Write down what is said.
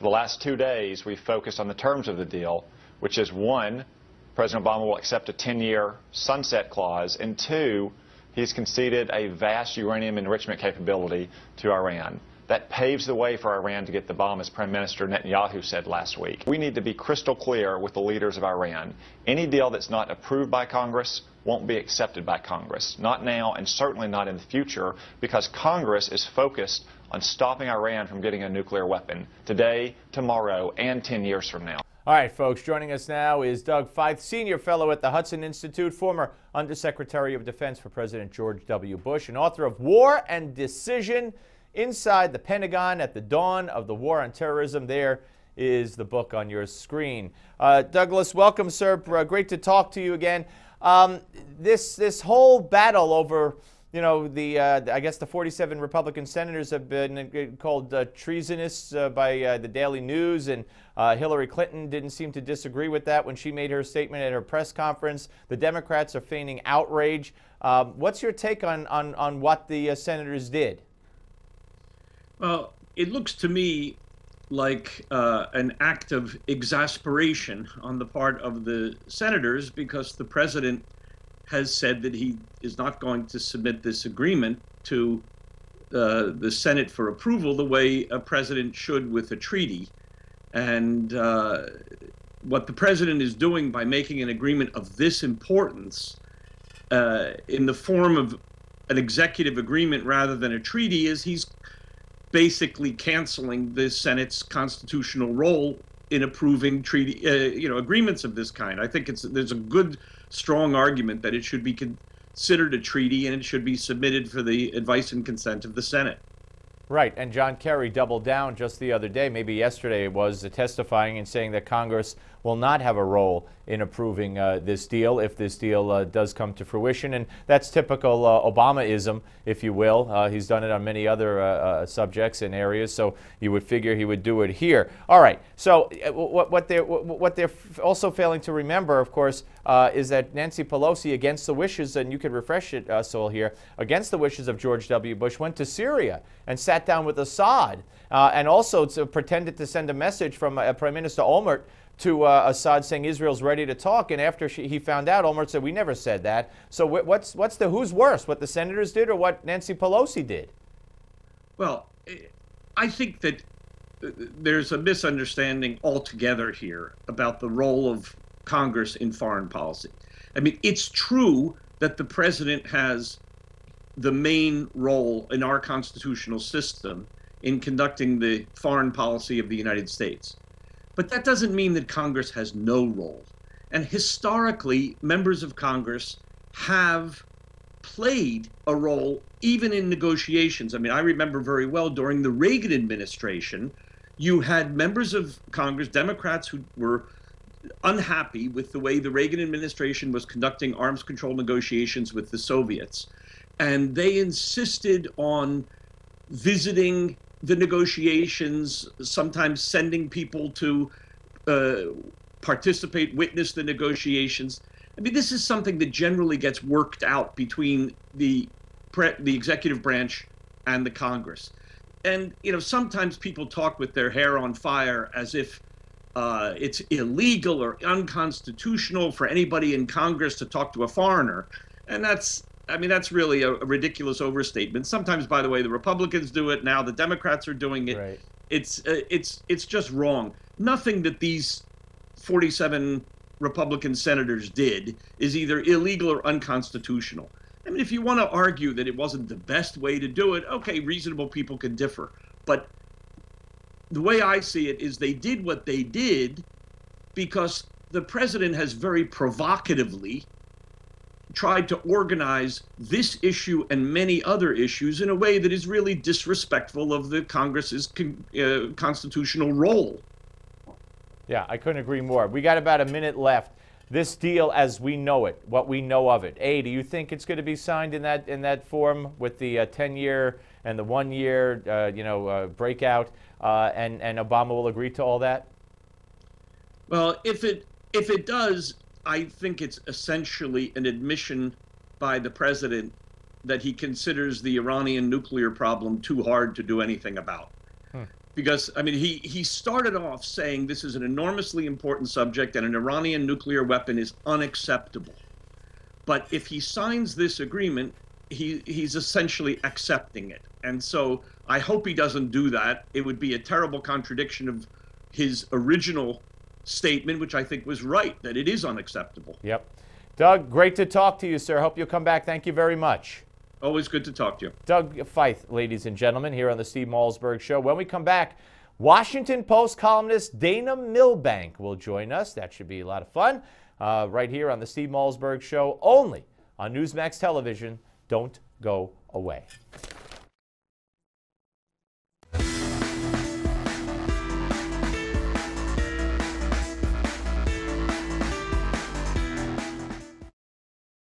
the last 2 days, we've focused on the terms of the deal, which is, one, President Obama will accept a 10-year sunset clause, and two, he's conceded a vast uranium enrichment capability to Iran. That paves the way for Iran to get the bomb, as Prime Minister Netanyahu said last week. We need to be crystal clear with the leaders of Iran. Any deal that's not approved by Congress won't be accepted by Congress. Not now, and certainly not in the future, because Congress is focused on stopping Iran from getting a nuclear weapon today, tomorrow, and 10 years from now. All right, folks, joining us now is Doug Feith, Senior Fellow at the Hudson Institute, former Undersecretary of Defense for President George W. Bush, and author of War and Decision: Inside the Pentagon at the Dawn of the War on Terrorism. There is the book on your screen. Douglas, welcome, sir. Great to talk to you again. This whole battle over, you know, I guess the 47 Republican senators have been called treasonous by the Daily News, and Hillary Clinton didn't seem to disagree with that when she made her statement at her press conference. The Democrats are feigning outrage. What's your take on what the senators did? Well, it looks to me like an act of exasperation on the part of the senators, because the president has said that he is not going to submit this agreement to the Senate for approval the way a president should with a treaty. And what the president is doing by making an agreement of this importance in the form of an executive agreement rather than a treaty is he's basically canceling the Senate's constitutional role in approving treaty, agreements of this kind. I think there's a good, strong argument that it should be considered a treaty and it should be submitted for the advice and consent of the Senate. Right, and John Kerry doubled down just the other day, maybe yesterday it was, testifying and saying that Congress will not have a role in approving this deal if this deal does come to fruition. And that's typical Obamaism, if you will. He's done it on many other subjects and areas, so you would figure he would do it here. All right, so what they're also failing to remember, of course, is that Nancy Pelosi, against the wishes, and you could refresh it, Sol, here, against the wishes of George W. Bush, went to Syria and sat down with Assad, and also pretended to send a message from Prime Minister Olmert to Assad saying Israel's ready to talk. And after he found out, Olmert said, we never said that. So who's worse, what the senators did or what Nancy Pelosi did? Well, I think that there's a misunderstanding altogether here about the role of Congress in foreign policy. I mean, it's true that the president has the main role in our constitutional system in conducting the foreign policy of the United States. But that doesn't mean that Congress has no role. And historically, members of Congress have played a role even in negotiations. I mean, I remember very well during the Reagan administration, you had members of Congress, Democrats, who were unhappy with the way the Reagan administration was conducting arms control negotiations with the Soviets. And they insisted on visiting the negotiations, sometimes sending people to participate, witness the negotiations. I mean, this is something that generally gets worked out between the executive branch and the Congress. And, you know, sometimes people talk with their hair on fire as if it's illegal or unconstitutional for anybody in Congress to talk to a foreigner. And that's really a ridiculous overstatement. Sometimes, by the way, the Republicans do it. Now the Democrats are doing it. Right. It's just wrong. Nothing that these 47 Republican senators did is either illegal or unconstitutional. I mean, if you want to argue that it wasn't the best way to do it, okay, reasonable people can differ. But the way I see it is they did what they did because the president has very provocatively tried to organize this issue and many other issues in a way that is really disrespectful of the Congress's constitutional role. Yeah, I couldn't agree more. We got about a minute left. This deal as we know it, what we know of it. A, do you think it's going to be signed in that form with the 10-year and the 1-year breakout, and Obama will agree to all that? Well, if it does, I think it's essentially an admission by the president that he considers the Iranian nuclear problem too hard to do anything about. because, I mean, he started off saying this is an enormously important subject and an Iranian nuclear weapon is unacceptable. But if he signs this agreement, he's essentially accepting it. And so I hope he doesn't do that. It would be a terrible contradiction of his original statement, which I think was right, that it is unacceptable. Yep. Doug, great to talk to you, sir. Hope you'll come back. Thank you very much. Always good to talk to you. Doug Feith, ladies and gentlemen, here on the Steve Malzberg Show. When we come back, Washington Post columnist Dana Milbank will join us. That should be a lot of fun. Right here on the Steve Malzberg Show, only on Newsmax Television. Don't go away.